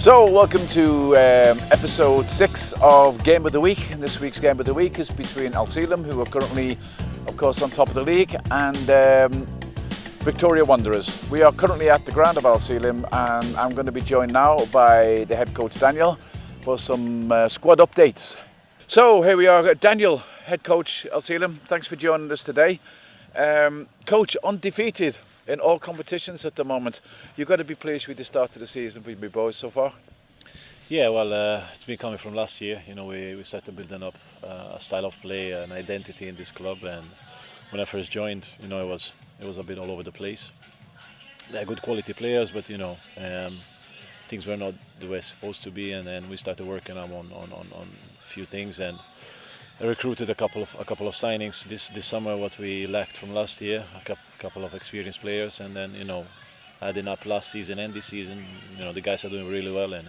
So, welcome to episode 6 of Game of the Week. And this week's Game of the Week is between Ghajnsielem, who are currently, of course, on top of the league, and Victoria Wanderers. We are currently at the ground of Ghajnsielem, and I'm going to be joined now by the head coach Daniel for some squad updates. So, here we are, Daniel, head coach Ghajnsielem. Thanks for joining us today. Coach, undefeated in all competitions at the moment. You've got to be pleased with the start of the season with my boys so far. Yeah, well, it's been coming from last year. You know, we started building up a style of play, an identity in this club. And when I first joined, you know, it was a bit all over the place. They're good quality players, but you know, things were not the way it's supposed to be. And then we started working on a few things, and I recruited a couple of signings this summer. What we lacked from last year, a couple of experienced players, and then you know, adding up last season and this season, you know, the guys are doing really well, and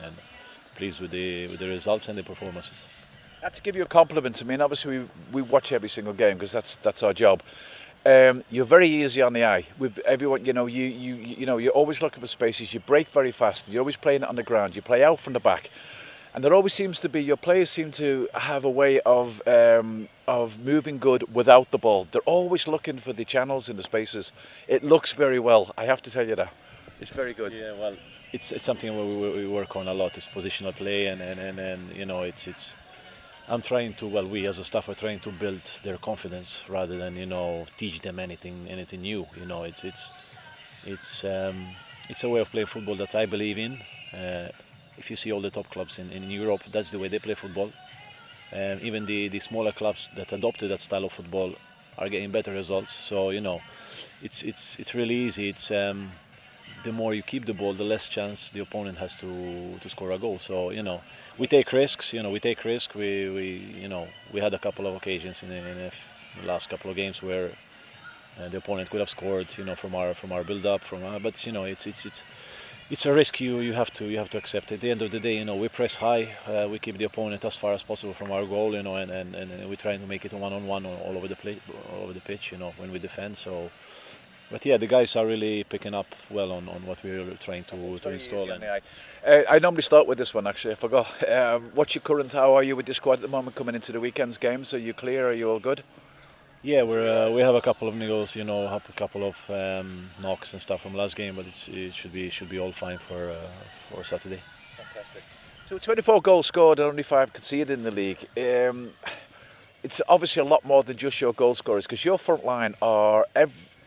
pleased with the results and the performances. I have to give you a compliment. I mean, obviously we watch every single game because that's our job. You're very easy on the eye with everyone. You know, you're always looking for spaces. You break very fast. You're always playing it on the ground. You play out from the back. And there always seems to be, your players seem to have a way of moving good without the ball. They're always looking for the channels and the spaces. It looks very well, I have to tell you that. It's very good. Yeah, well, it's something where we work on a lot. It's positional play, and you know, it's. I'm trying to, well, we as a staff are trying to build their confidence rather than, you know, teach them anything new. You know, it's a way of playing football that I believe in. If you see all the top clubs in Europe, that's the way they play football. Even the smaller clubs that adopted that style of football are getting better results. So you know, it's really easy. It's the more you keep the ball, the less chance the opponent has to score a goal. So you know, we take risks. You know, we take risk. We had a couple of occasions in the last couple of games where the opponent could have scored. You know, from our build-up, but you know, it's a risk you have to accept. At the end of the day, you know, we press high, we keep the opponent as far as possible from our goal, you know, and we try to make it a one-on-one all over the pitch, you know, when we defend. So, but yeah, the guys are really picking up well on what we're trying to install. I normally start with this one. Actually, I forgot. What's your current? How are you with the squad at the moment coming into the weekend's games? Are you clear? Are you all good? Yeah, we have a couple of niggles, you know, have a couple of knocks and stuff from last game, but it should be all fine for Saturday. Fantastic. So 24 goals scored and only 5 conceded in the league. It's obviously a lot more than just your goal scorers, because your front line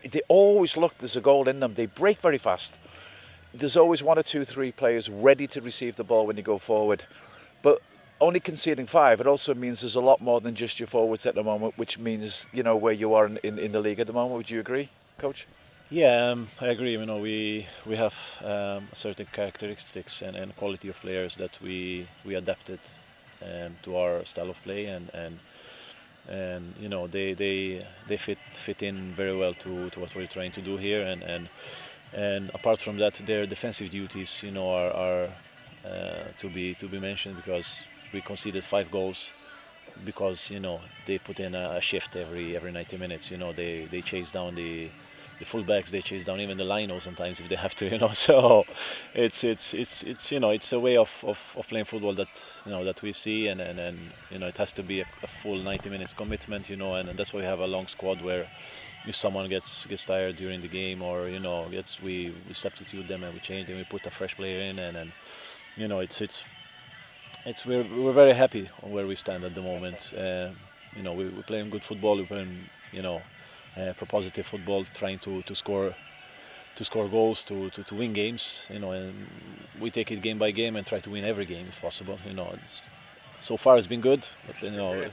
they always look there's a goal in them. They break very fast. There's always 1 or 2, 3 players ready to receive the ball when you go forward, but only conceding 5, it also means there's a lot more than just your forwards at the moment, which means, you know, where you are in the league at the moment. Would you agree, Coach? Yeah, I agree. You know, we have certain characteristics and quality of players that we adapted to our style of play, and you know, they fit in very well to what we're trying to do here, and apart from that, their defensive duties, you know, are to be mentioned, because we conceded 5 goals because, you know, they put in a shift every 90 minutes. You know, they chase down the fullbacks, they chase down even the linos sometimes if they have to. You know, so it's you know, it's a way of playing football that, you know, that we see, and you know, it has to be a full 90 minutes commitment. You know, and that's why we have a long squad where if someone gets tired during the game, or you know, we substitute them and we change them, we put a fresh player in, and you know, we're very happy on where we stand at the moment. You know, we're playing good football. We're playing, you know, propositive football, trying to score goals, to win games. You know, and we take it game by game and try to win every game if possible. You know, so far it's been good, but you know.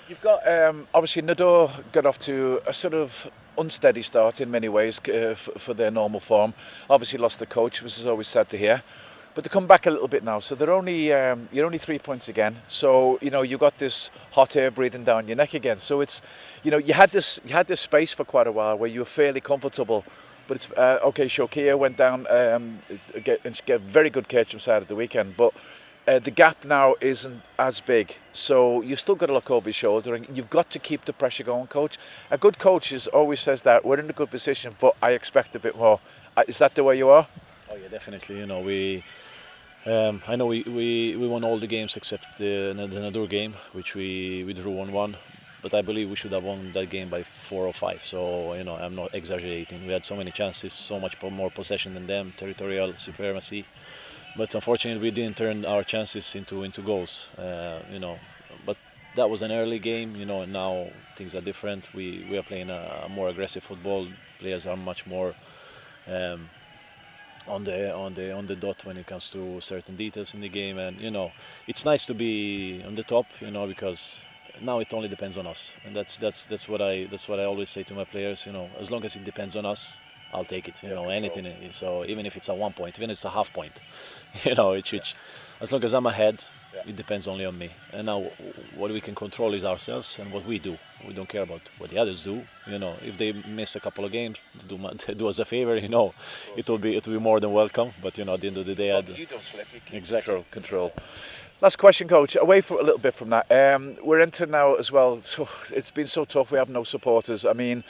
You've got obviously Nador got off to a sort of unsteady start in many ways for their normal form. Obviously lost the coach, which is always sad to hear. But they come back a little bit now, so you're only 3 points again. So you know, you've got this hot air breathing down your neck again. So it's, you know, you had this space for quite a while where you were fairly comfortable. But it's okay. Shokia went down and get a very good catch from side at the weekend, but the gap now isn't as big. So you've still got to look over your shoulder, and you've got to keep the pressure going, coach. A good coach always says that we're in a good position, but I expect a bit more. Is that the way you are? Oh yeah, definitely. You know, we I know we won all the games except the Nador game, which we drew 1-1. But I believe we should have won that game by 4 or 5. So I'm not exaggerating. We had so many chances, so much more possession than them, territorial supremacy. But unfortunately, we didn't turn our chances into goals. But that was an early game. And now things are different. We are playing a more aggressive football. Players are much more. On the dot when it comes to certain details in the game, and it's nice to be on the top, because now it only depends on us, and that's what I always say to my players. As long as it depends on us, I'll take it. Anything. So even if it's a 1 point, even if it's a half point, as long as I'm ahead, it depends only on me. And now what we can control is ourselves and what we do. We don't care about what the others do. If they miss a couple of games, do us a favor. It will be more than welcome. But at the end of the day, you don't slip. You keep exactly control. Last question, coach. Away for a little bit from that, we're entering now as well. So it's been so tough. We have no supporters. I mean,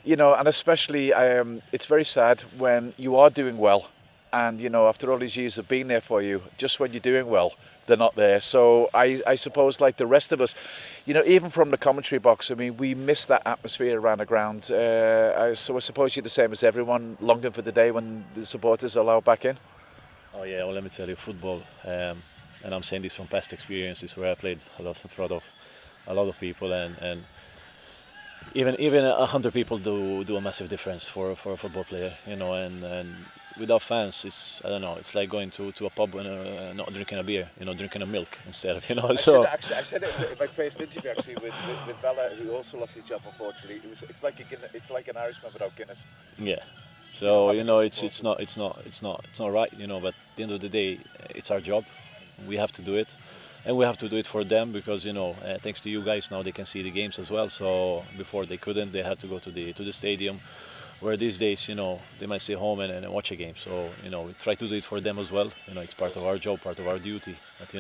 and especially it's very sad when you are doing well, and after all these years of being there for you, just when you're doing well, they're not there. So I suppose, like the rest of us, even from the commentary box, I mean, we miss that atmosphere around the ground. So I suppose you're the same as everyone, longing for the day when the supporters are allowed back in. Oh yeah, well, let me tell you, football, and I'm saying this from past experiences where I played a lot in front of a lot of people, and even 100 people do a massive difference for a football player, and without fans, it's, I don't know, it's like going to a pub and not drinking a beer, drinking a milk instead of, I so. I said it in my first interview actually with Bella, who also lost his job unfortunately. It's like an Irishman without Guinness. Yeah. So it's not right, but at the end of the day, it's our job. We have to do it, and we have to do it for them because thanks to you guys now they can see the games as well. So before they couldn't, they had to go to the stadium, where these days they might stay home and watch a game. So we try to do it for them as well. It's part of our job, part of our duty. But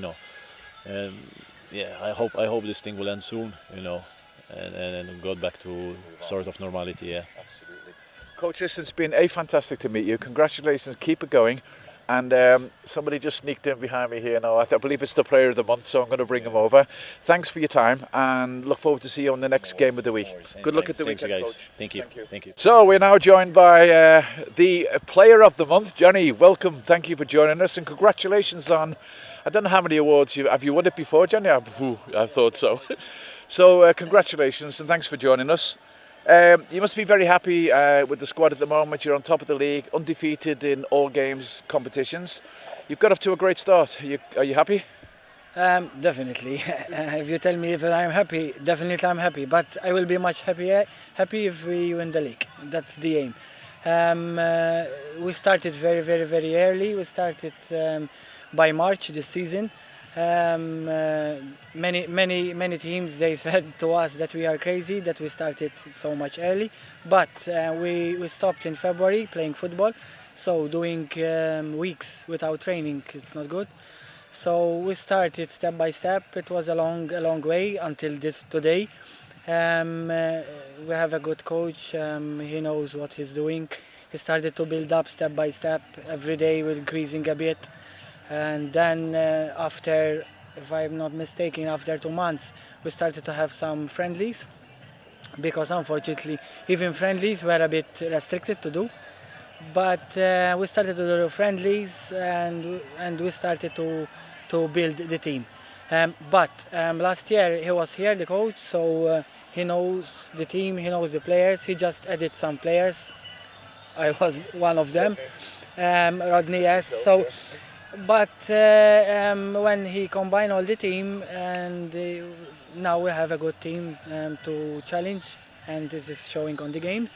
yeah, I hope this thing will end soon. And go back to sort of normality. Yeah. Absolutely. Coach, listen, it's been fantastic to meet you. Congratulations, keep it going. And somebody just sneaked in behind me here now. I believe it's the player of the month, so I'm going to bring him over. Thanks for your time, and look forward to see you on the next game of the week. Good luck at the weekend, guys. Coach. Thank you. So we're now joined by the player of the month, Johnny. Welcome, thank you for joining us, and congratulations on, I don't know how many awards have you won it before, Johnny? I thought so. So congratulations, and thanks for joining us. You must be very happy with the squad at the moment. You're on top of the league, undefeated in all games, competitions. You've got off to a great start. Are you happy? Definitely. If you tell me if I'm happy, definitely I'm happy. But I will be much happy if we win the league. That's the aim. We started very, very, very early. We started by March this season. Many teams, they said to us that we are crazy, that we started so much early, but we stopped in February playing football, so doing weeks without training, it's not good. So we started step by step. It was a long way until today. We have a good coach. He knows what he's doing. He started to build up step by step. Every day we're increasing a bit. And then after, if I'm not mistaken, after 2 months, we started to have some friendlies, because unfortunately, even friendlies were a bit restricted to do. But we started to do friendlies, and we started to build the team. But last year he was here, the coach, so he knows the team, he knows the players. He just added some players. I was one of them. Rodney, yes. So. But when he combined all the team, and now we have a good team to challenge, and this is showing on the games.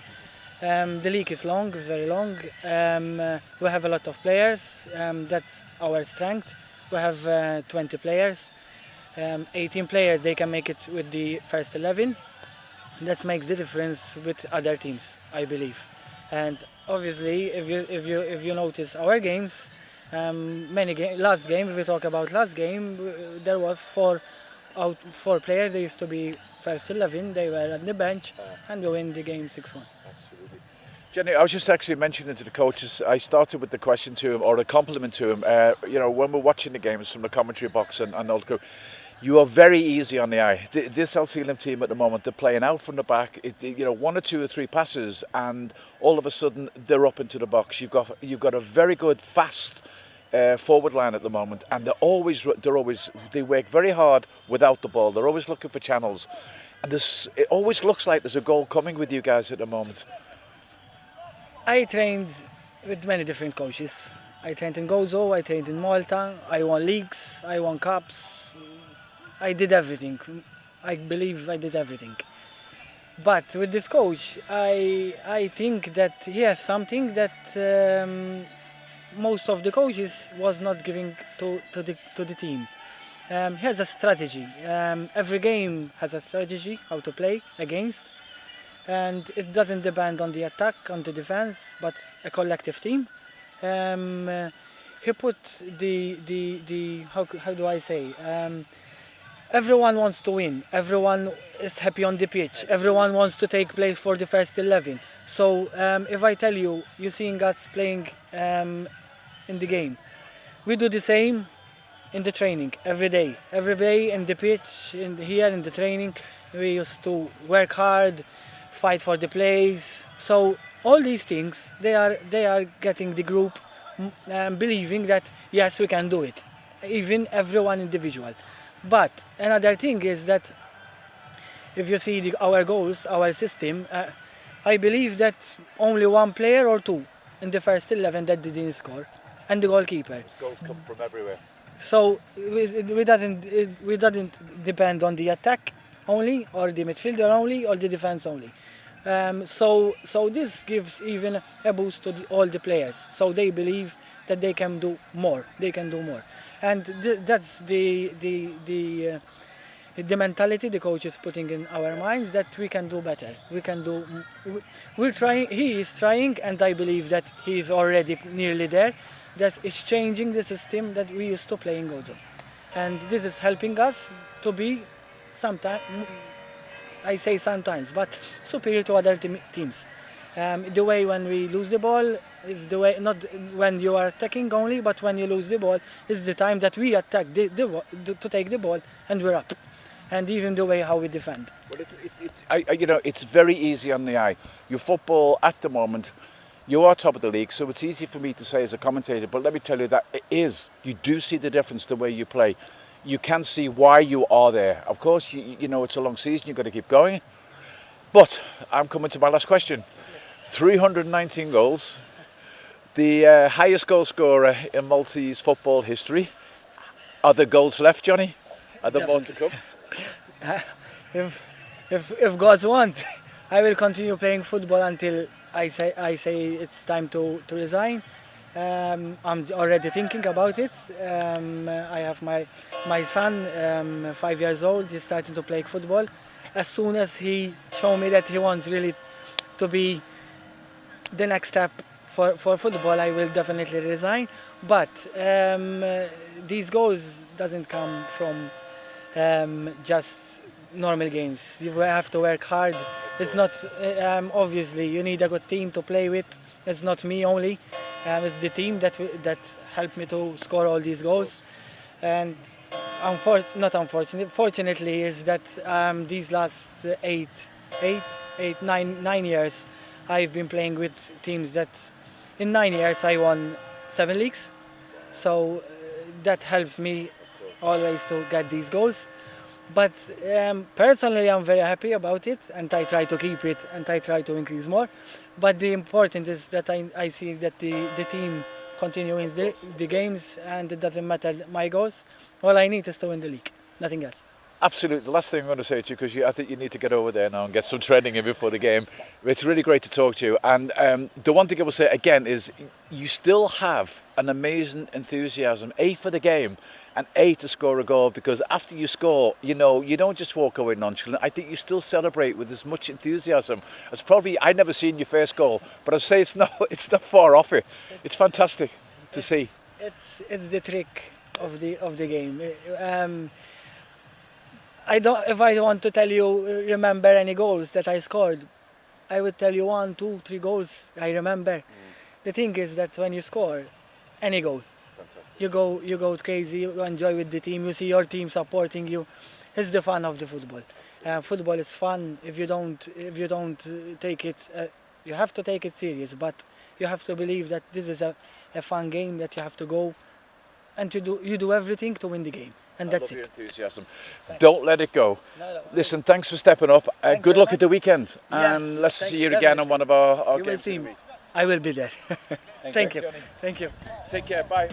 The league is long, it's very long. We have a lot of players, that's our strength. We have 20 players, 18 players, they can make it with the first 11. That makes the difference with other teams, I believe. And obviously, if you notice our games, last game, if we talk about last game, there was four players. They used to be first 11. They were at the bench, and we win the game 6-1. Absolutely. Jenny, I was just actually mentioning to the coaches, I started with the question to him, or a compliment to him, when we're watching the games from the commentary box and all the crew, you are very easy on the eye. This S.K.V.W team at the moment, they're playing out from the back, one or two or three passes, and all of a sudden they're up into the box. You've got a very good, fast forward line at the moment, and they work very hard without the ball. They're always looking for channels, and it always looks like there's a goal coming with you guys at the moment. I trained with many different coaches. I trained in Gozo, I trained in Malta, I won leagues, I won cups. I did everything. I believe I did everything. But with this coach, I think that he has something that most of the coaches was not giving to the team. He has a strategy. Every game has a strategy how to play against. And it doesn't depend on the attack, on the defense, but a collective team. He put the how do I say? Everyone wants to win. Everyone is happy on the pitch. Everyone wants to take place for the first 11. So if I tell you, you're seeing us playing in the game, we do the same in the training every day. Every day in the pitch, here in the training, we used to work hard, fight for the plays. So all these things, they are getting the group believing that yes, we can do it, even everyone individual. But another thing is that if you see our goals, our system, I believe that only one player or two in the first 11 that didn't score, and the goalkeeper. Those goals come from everywhere. So we doesn't depend on the attack only, or the midfielder only, or the defense only. So this gives even a boost to all the players. So they believe that they can do more. They can do more, and that's the mentality the coach is putting in our minds, that we can do better. We can do. We're trying. He is trying, and I believe that he is already nearly there. That is changing the system that we used to play in Gozo, and this is helping us to be sometimes. I say sometimes, but superior to other teams. The way when we lose the ball is the way, not when you are attacking only, but when you lose the ball is the time that we attack to take the ball and we're up. And even the way how we defend. Well, it's very easy on the eye. Your football at the moment, you are top of the league, so it's easy for me to say as a commentator, but let me tell you that it is. You do see the difference the way you play. You can see why you are there. Of course, you know it's a long season, you've got to keep going. But I'm coming to my last question. 319 goals, the highest goal scorer in Maltese football history. Are there goals left, Johnny? Are there more to come? If God wants, I will continue playing football until I say it's time to resign. I'm already thinking about it. I have my son, 5 years old. He's starting to play football. As soon as he show me that he wants really to be the next step for football, I will definitely resign. But these goals doesn't come from just normal games. You have to work hard. It's not obviously you need a good team to play with. It's not me only. It's the team that helped me to score all these goals. And fortunately is that these last 9 years I've been playing with teams that in 9 years I won 7 leagues. So that helps me always to get these goals. But personally I'm very happy about it, and I try to keep it and I try to increase more. But the important is that I see that the team continues the games, and it doesn't matter my goals. All I need is to win the league, nothing else. Absolutely. The last thing I'm going to say to you, because I think you need to get over there now and get some training in before the game. It's really great to talk to you. And the one thing I will say again is you still have an amazing enthusiasm, A, for the game, and A, to score a goal, because after you score, you don't just walk away nonchalant. I think you still celebrate with as much enthusiasm as probably I'd never seen your first goal, but I'd say it's not far off it. It's fantastic to see. It's the trick of the game. If I want to tell you, remember any goals that I scored, I would tell you 1, 2, 3 goals I remember. The thing is that when you score any goal, you go crazy, you enjoy with the team, you see your team supporting you. It's the fun of the football. Football is fun if you don't take it. You have to take it serious, but you have to believe that this is a fun game that you have to go and you do everything to win the game, and I that's love your it. enthusiasm. Don't let it go. No, Listen, thanks for stepping up. Thanks Good very luck much. at the weekend, Yes, and let's thank see you you very again much. on one of our You will games see in the me. week. I will be there. Thank you. Johnny. Thank you. Take care. Bye.